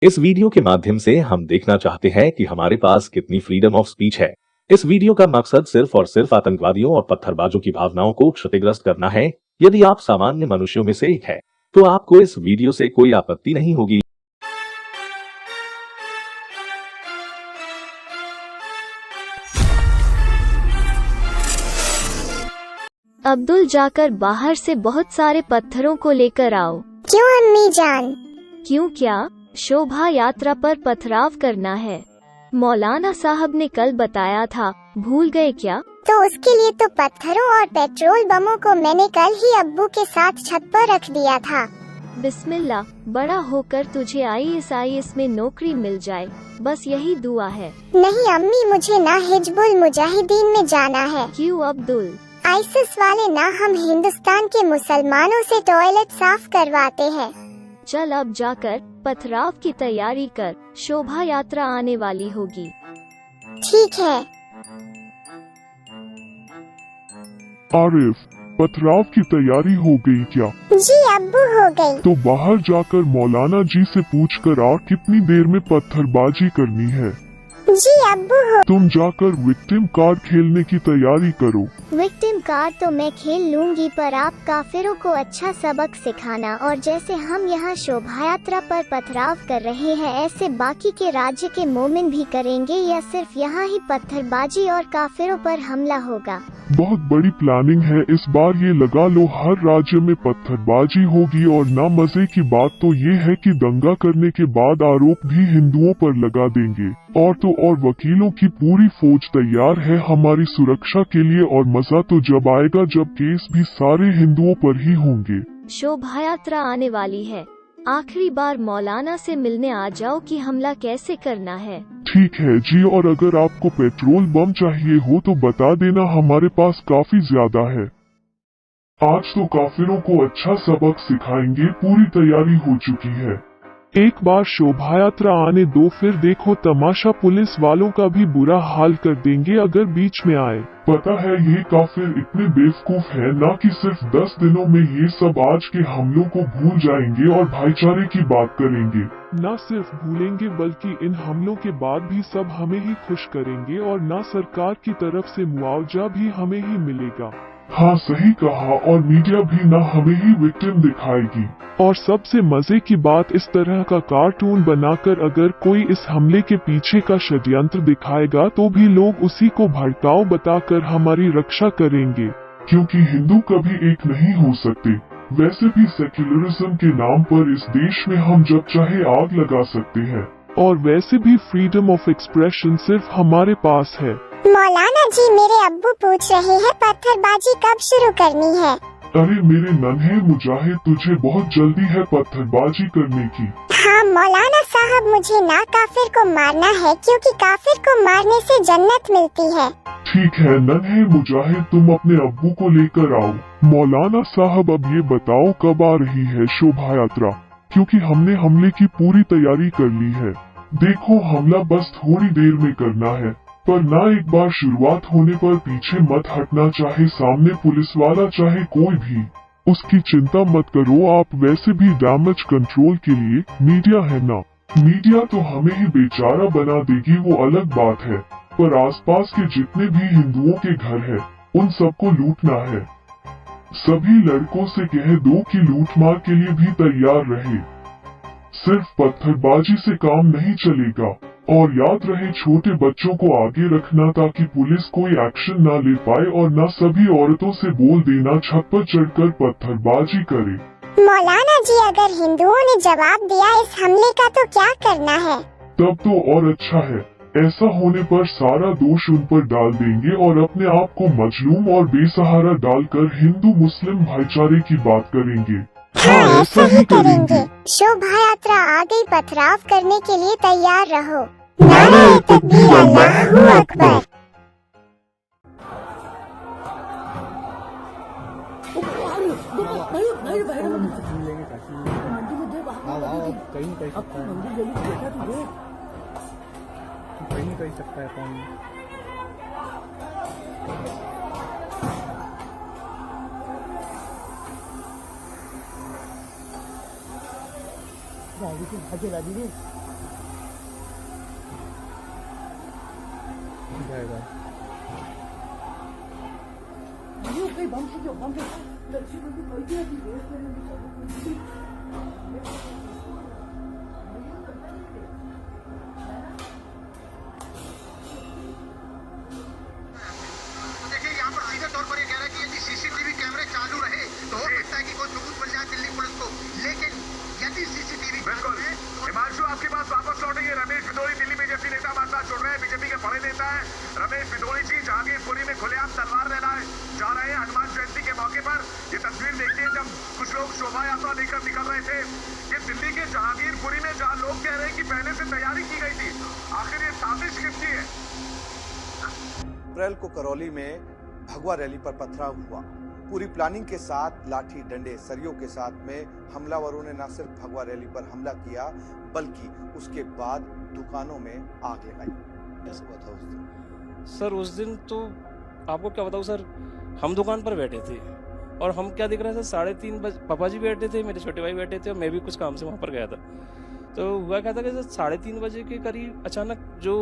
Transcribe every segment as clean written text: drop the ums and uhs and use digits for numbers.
इस वीडियो के माध्यम से हम देखना चाहते हैं कि हमारे पास कितनी फ्रीडम ऑफ स्पीच है। इस वीडियो का मकसद सिर्फ और सिर्फ आतंकवादियों और पत्थरबाजों की भावनाओं को क्षतिग्रस्त करना है। यदि आप सामान्य मनुष्यों में से एक है तो आपको इस वीडियो से कोई आपत्ति नहीं होगी। अब्दुल, जाकर बाहर से बहुत सारे पत्थरों को लेकर आओ। क्यों अम्मी जान? क्यों क्या, शोभा यात्रा पर पथराव करना है। मौलाना साहब ने कल बताया था, भूल गए क्या? तो उसके लिए तो पत्थरों और पेट्रोल बमों को मैंने कल ही अब्बू के साथ छत पर रख दिया था। बिस्मिल्लाह, बड़ा होकर तुझे ISIS में नौकरी मिल जाए, बस यही दुआ है। नहीं अम्मी, मुझे ना हिजबुल मुजाहिदीन में जाना है। क्यों अब्दुल? आईसिस वाले ना हम हिंदुस्तान के मुसलमानों से टॉयलेट साफ करवाते हैं। चल अब जाकर पथराव की तैयारी कर, शोभा यात्रा आने वाली होगी। ठीक है। आरिफ, पथराव की तैयारी हो गई क्या? जी अब्बू, हो गई। तो बाहर जाकर मौलाना जी से पूछ कर आ कितनी देर में पत्थरबाजी करनी है। जी अब्बू, हो। तुम जाकर विक्टिम कार्ड खेलने की तैयारी करो। विक्टिम कार्ड तो मैं खेल लूंगी, पर आप काफिरों को अच्छा सबक सिखाना, और जैसे हम यहाँ शोभा यात्रा पर पथराव कर रहे हैं ऐसे बाकी के राज्य के मोमिन भी करेंगे, या सिर्फ यहाँ ही पत्थरबाजी और काफिरों पर हमला होगा? बहुत बड़ी प्लानिंग है इस बार, ये लगा लो हर राज्य में पत्थरबाजी होगी। और ना मजे की बात तो ये है कि दंगा करने के बाद आरोप भी हिंदुओं पर लगा देंगे। और तो और वकीलों की पूरी फौज तैयार है हमारी सुरक्षा के लिए, और मजा तो जब आएगा जब केस भी सारे हिंदुओं पर ही होंगे। शोभा यात्रा आने वाली है, आखिरी बार मौलाना से मिलने आ जाओ कि हमला कैसे करना है। ठीक है जी, और अगर आपको पेट्रोल बम चाहिए हो तो बता देना, हमारे पास काफी ज्यादा है। आज तो काफिरों को अच्छा सबक सिखाएंगे, पूरी तैयारी हो चुकी है। एक बार शोभा यात्रा आने दो, फिर देखो तमाशा, पुलिस वालों का भी बुरा हाल कर देंगे अगर बीच में आए। पता है ये काफिर इतने बेवकूफ हैं ना कि सिर्फ 10 दिनों में ये सब आज के हमलों को भूल जाएंगे और भाईचारे की बात करेंगे। न सिर्फ भूलेंगे बल्कि इन हमलों के बाद भी सब हमें ही खुश करेंगे, और न सरकार की तरफ से मुआवजा भी हमें ही मिलेगा। हाँ सही कहा, और मीडिया भी ना हमें ही विक्टिम दिखाएगी। और सबसे मजे की बात, इस तरह का कार्टून बनाकर अगर कोई इस हमले के पीछे का षड्यंत्र दिखाएगा तो भी लोग उसी को भड़काऊ बताकर हमारी रक्षा करेंगे, क्योंकि हिंदू कभी एक नहीं हो सकते। वैसे भी सेक्युलरिज्म के नाम पर इस देश में हम जब चाहे आग लगा सकते हैं, और वैसे भी फ्रीडम ऑफ एक्सप्रेशन सिर्फ हमारे पास है। मौलाना जी, मेरे अब्बू पूछ रहे हैं पत्थरबाजी कब शुरू करनी है? अरे मेरे नन्हे मुजाहिद, तुझे बहुत जल्दी है पत्थरबाजी करने की। हाँ मौलाना साहब, मुझे ना काफिर को मारना है, क्योंकि काफिर को मारने से जन्नत मिलती है। ठीक है नन्हे मुजाहिद, तुम अपने अब्बू को लेकर आओ। मौलाना साहब, अब ये बताओ कब आ रही है शोभा यात्रा, क्योंकि हमने हमले की पूरी तैयारी कर ली है। देखो हमला बस थोड़ी देर में करना है, पर ना एक बार शुरुआत होने पर पीछे मत हटना, चाहे सामने पुलिस वाला चाहे कोई भी। उसकी चिंता मत करो आप, वैसे भी डैमेज कंट्रोल के लिए मीडिया है ना। मीडिया तो हमें ही बेचारा बना देगी, वो अलग बात है, पर आसपास के जितने भी हिंदुओं के घर है उन सबको लूटना है। सभी लड़कों से कह दो कि लूटमार के लिए भी तैयार रहे। सिर्फ पत्थरबाजी से काम नहीं चलेगा, और याद रहे छोटे बच्चों को आगे रखना ताकि पुलिस कोई एक्शन ना ले पाए, और न सभी औरतों से बोल देना छत पर चढ़कर पत्थरबाजी करे। मौलाना जी, अगर हिंदुओं ने जवाब दिया इस हमले का तो क्या करना है? तब तो और अच्छा है, ऐसा होने पर सारा दोष उन पर डाल देंगे और अपने आप को मजलूम और बेसहारा डालकर हिंदू मुस्लिम भाईचारे की बात करेंगे। हाँ ऐसा ही करेंगे। शोभा यात्रा आ गई, पथराव करने के लिए तैयार रहो। नारे तकबीर, अल्लाहू अकबर। कहीं सकता है कौन? Bye bye. देखिए यहाँ पर सीधे तौर पर ये कह रहा है कि यदि सीसीटीवी कैमरे चालू रहे तो हो सकता है कि कोई सबूत मिल जाए दिल्ली पुलिस को, लेकिन यदि सीसीटीवी बिल्कुल हिमांशु आपके पास वापस लौटेंगे। रमेश बिदोड़ी दिल्ली बीजेपी नेता हमारे साथ जुड़ रहे हैं। बीजेपी के बड़े नेता है रमेश बिदोड़ी जी, जहांगीरपुरी में खुलेआम तलवार लहराए जा रहे हैं हनुमान जयंती के मौके पर। ये तस्वीर देखिए जब कुछ लोग शोभा यात्रा लेकर निकल रहे थे। ये दिल्ली के जहांगीरपुरी में जहाँ लोग कह रहे हैं कि पहले से तैयारी की गई थी, आखिर ये साजिश किसकी है? अप्रैल को करौली में भगवा रैली पर पथराव हुआ। पूरी प्लानिंग के साथ लाठी डंडे सरियों के साथ में हमलावरों ने न सिर्फ भगवा रैली पर हमला किया बल्कि उसके बाद दुकानों में आग लगाई। ऐसा हुआ था उस दिन? सर उस दिन तो आपको क्या बताऊँ सर, हम दुकान पर बैठे थे और हम क्या दिख रहा था, 3:30 बजे पापा जी बैठे थे, मेरे छोटे भाई बैठे थे और मैं भी कुछ काम से वहाँ पर गया था। तो हुआ क्या था कि 3:30 बजे के करीब अचानक जो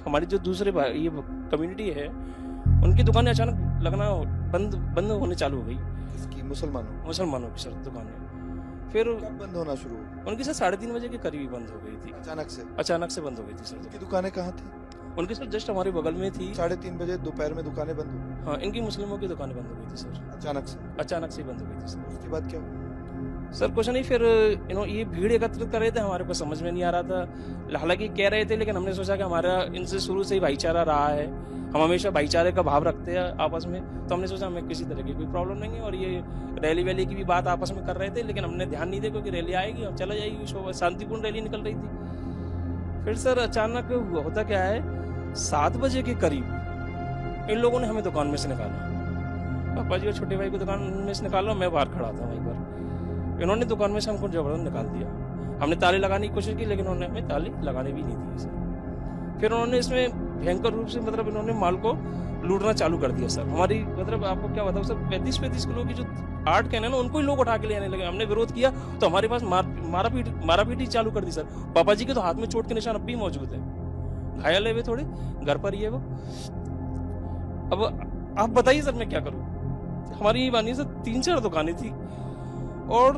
हमारी जो दूसरे ये कम्युनिटी है उनकी दुकानें अचानक लगना बंद होने चालू हो गई। किसकी? मुसलमानों की सर दुकानें। फिर कब बंद होना शुरू हुआ? उनकी सर 3:30 बजे के करीब बंद हो गई थी। अचानक से बंद हो गई थी सर। उनकी दुकानें कहाँ थी? उनकी सर जस्ट हमारे बगल में थी। 3:30 बजे दोपहर में दुकानें बंद हो? हाँ, इनकी मुस्लिमों की दुकानें बंद हो गई थी सर। अचानक से बंद हो गई थी सर। उसके बाद क्या हुआ? सर कुछ नहीं, फिर ये भीड़ एकत्रित कर रहे थे, हमारे को समझ में नहीं आ रहा था। हालांकि कह रहे थे लेकिन हमने सोचा कि हमारा इनसे शुरू से ही भाईचारा रहा है, हम हमेशा भाईचारे का भाव रखते हैं आपस में, तो हमने सोचा हमें किसी तरह की कोई प्रॉब्लम नहीं है। और ये रैली वैली की भी बात आपस में कर रहे थे लेकिन हमने ध्यान नहीं दिया क्योंकि रैली आएगी और चला जाएगी, शोभा शांतिपूर्ण रैली निकल रही थी। फिर सर अचानक होता क्या है, 7 बजे के करीब इन लोगों ने हमें दुकान में से निकाला। पापा जी और छोटे भाई को दुकान में से निकाला, मैं बाहर खड़ा था वहीं पर। इन्होंने दुकान में से हमको जबरदस्त निकाल दिया। हमने ताले लगाने की कोशिश की लेकिन उन्होंने हमें ताले लगाने भी नहीं दिए सर। फिर उन्होंने इसमें भयंकर रूप से मतलब इन्होंने माल को लूटना चालू कर दिया सर। हमारी मतलब आपको क्या बताऊँ सर, 35 किलो की जो 8 कैन है ना उनको ही लोग उठा के ले आने लगे। हमने विरोध किया तो हमारे पास मारापीटी चालू कर दी सर। पापा जी के तो हाथ में चोट के निशान अब भी मौजूद है, घायल है वे थोड़े, घर पर ही है वो। अब आप बताइए सर मैं क्या करूँ। हमारी बानी सर 3-4 दुकानें थी और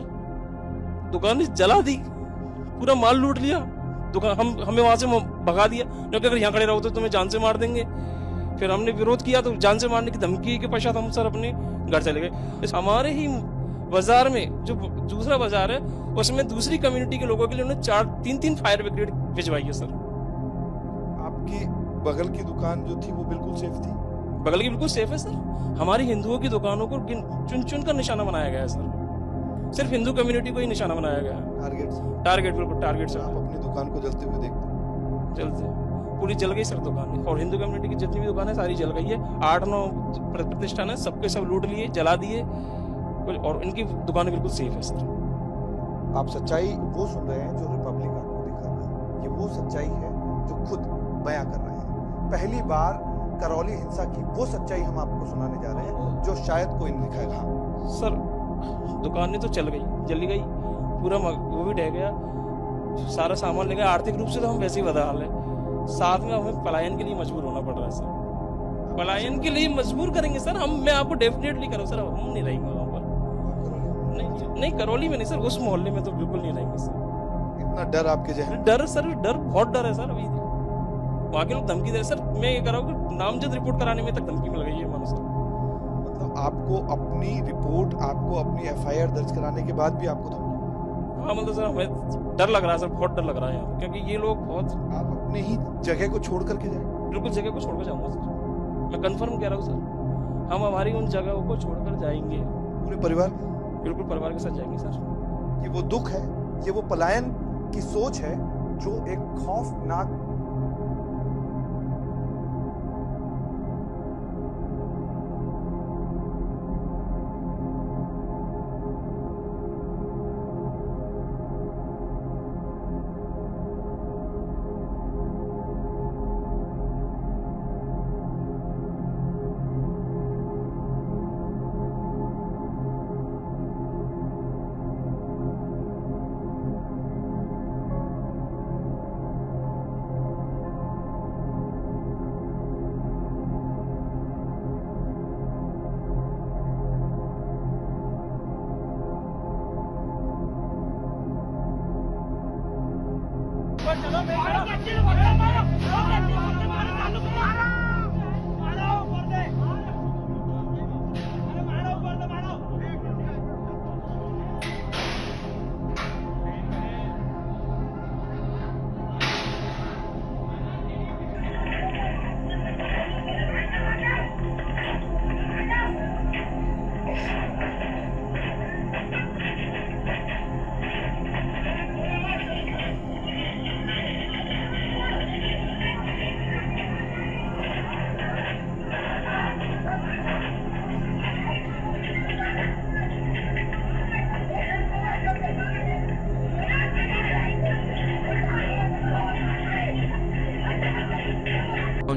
दुकानें जला दी, पूरा माल लूट लिया। दुकान हमें वहां से भगा दिया क्योंकि अगर यहाँ खड़े रहो तो तुम्हें जान से मार देंगे। फिर हमने विरोध किया तो जान से मारने की धमकी के पश्चात हम सर अपने घर चले गए। हमारे ही बाजार में जो दूसरा बाजार है उसमें दूसरी कम्युनिटी के लोगों के लिए उन्होंने 3 फायर ब्रिगेड भिजवाई है सर। आपकी बगल की दुकान जो थी वो बिल्कुल सेफ थी? बगल की बिल्कुल सेफ है सर। हमारी हिंदुओं की दुकानों को चुन कर निशाना बनाया गया है सर। सिर्फ हिंदू कम्युनिटी को ही निशाना बनाया गया है। टारगेट बिल्कुल टारगेट सर। आप अपनी दुकान को जलते हुए देखते? जलते पूरी जल गई सर दुकान, और हिंदू कम्युनिटी की जितनी भी दुकान है सारी जल गई है। 8-9 प्रतिष्ठान है, सबके सब लूट लिए, जला दिए और इनकी दुकानें बिल्कुल सेफ है सर। आप सच्चाई वो सुन रहे हैं जो रिपब्लिक आपको दिखा रहा है। ये वो सच्चाई है जो खुद बयां कर रहे हैं। पहली बार करौली हिंसा की वो सच्चाई हम आपको सुनाने जा रहे हैं जो शायद कोई नहीं दिखाएगा। सर दुकानें तो चल गई, जली गई, पूरा वो भी ढह गया, सारा सामान ले गया। आर्थिक रूप से तो हम वैसे ही बदहाल है, साथ में हमें पलायन के लिए मजबूर होना पड़ रहा है सर। पलायन के लिए मजबूर करेंगे सर मैं आपको डेफिनेटली करूँ सर, हम नहीं रहेंगे वहाँ पर। नहीं करौली में नहीं सर, उस मोहल्ले में तो बिल्कुल नहीं रहेंगे सर। इतना डर आपके जहन? डर सर, डर बहुत डर है सर। अभी वहाँ के लोग धमकी दे रहे सर। मैं ये कह रहा हूँ कि नामजद रिपोर्ट कराने में तक धमकी मिल गई है मानो सर। मतलब आपको अपनी रिपोर्ट, आपको अपनी FIR दर्ज कराने के बाद भी आपको धमकी? हाँ मतलब सर हमें डर लग रहा है सर, बहुत डर लग रहा है यहाँ, क्योंकि ये लोग बहुत। आप अपने ही जगह को छोड़ करके जाएंगे? बिल्कुल जगह को छोड़कर जाऊंगा सर, मैं कंफर्म कह रहा हूँ सर। हम हमारी उन जगहों को छोड़कर जाएंगे। पूरे परिवार? बिल्कुल परिवार के साथ जाएंगे सर। ये वो दुख है, ये वो पलायन की सोच है जो एक खौफनाक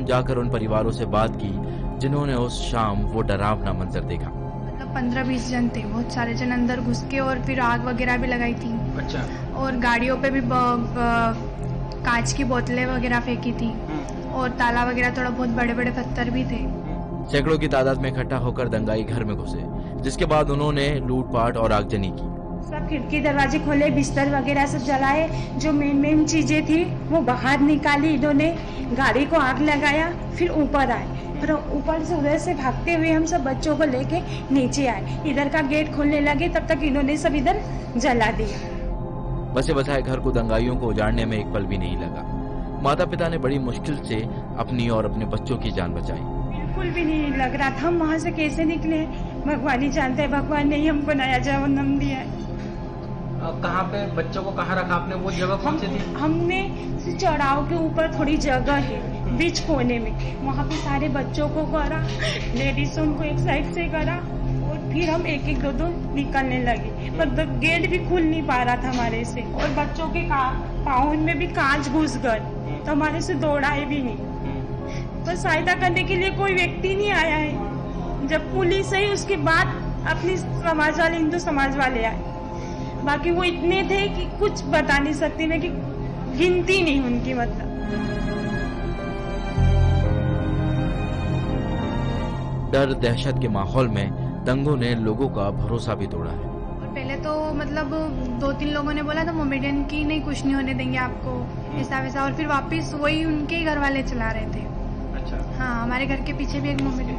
जाकर उन परिवारों से बात की जिन्होंने उस शाम वो डरावना मंजर देखा। मतलब 15-20 जन थे, बहुत सारे जन अंदर घुस के और फिर आग वगैरह भी लगाई थी। अच्छा। और गाड़ियों पे भी कांच की बोतलें वगैरह फेंकी थी और ताला वगैरह, थोड़ा बहुत बड़े बड़े पत्थर भी थे। सैकड़ों की तादाद में इकट्ठा होकर दंगाई घर में घुसे, जिसके बाद उन्होंने लूटपाट और आगजनी की। सब खिड़की दरवाजे खोले, बिस्तर वगैरह सब जलाए, जो मेन चीजें थी वो बाहर निकाली इन्होंने, गाड़ी को आग लगाया, फिर ऊपर आए, फिर ऊपर से उधर से भागते हुए हम सब बच्चों को लेके नीचे आए, इधर का गेट खोलने लगे, तब तक इन्होंने सब इधर जला दिया। बसे बसाए घर को दंगाइयों को उजाड़ने में एक पल भी नहीं लगा। माता पिता ने बड़ी मुश्किल से अपनी और अपने बच्चों की जान बचाई। बिल्कुल भी नहीं लग रहा था हम वहाँ से कैसे निकले, भगवान ही जानते हैं, भगवान ने ही हमको नया जन्म दिया है। कहाँ पे बच्चों को कहाँ रखा आपने, वो जगह कौन सी थी? हमने चढ़ाव के ऊपर थोड़ी जगह है बीच कोने में, वहाँ पे सारे बच्चों को करा, लेडीजों को एक साइड से करा और फिर हम एक एक दो निकलने लगे, पर गेट भी खुल नहीं पा रहा था हमारे से, और बच्चों के पाँव में भी कांच घुस गए तो हमारे से दौड़ाए भी नहीं। पर सहायता करने के लिए कोई व्यक्ति नहीं आया है। जब पुलिस आई उसके बाद अपनी समाज वाले, हिंदू समाज वाले आए, बाकी वो इतने थे कि कुछ बता नहीं सकती मैं, कि गिनती नहीं उनकी। मतलब डर दहशत के माहौल में दंगों ने लोगों का भरोसा भी तोड़ा है। और पहले तो मतलब 2-3 लोगों ने बोला था मोमेडियन की नहीं, कुछ नहीं होने देंगे आपको, ऐसा वैसा, और फिर वापस वही उनके घर वाले चला रहे थे। अच्छा। हाँ, हमारे घर के पीछे भी एक मोमेडियन,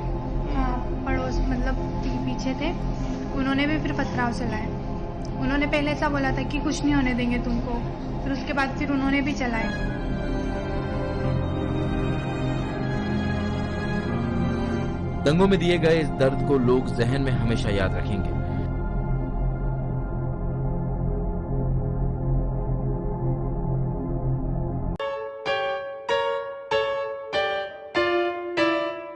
हाँ पड़ोस मतलब पीछे थे, उन्होंने भी फिर पथराव चलाए। उन्होंने पहले ऐसा बोला था कि कुछ नहीं होने देंगे तुमको, फिर उसके बाद फिर उन्होंने भी चलाए। दंगों में दिए गए इस दर्द को लोग जहन में हमेशा याद रखेंगे।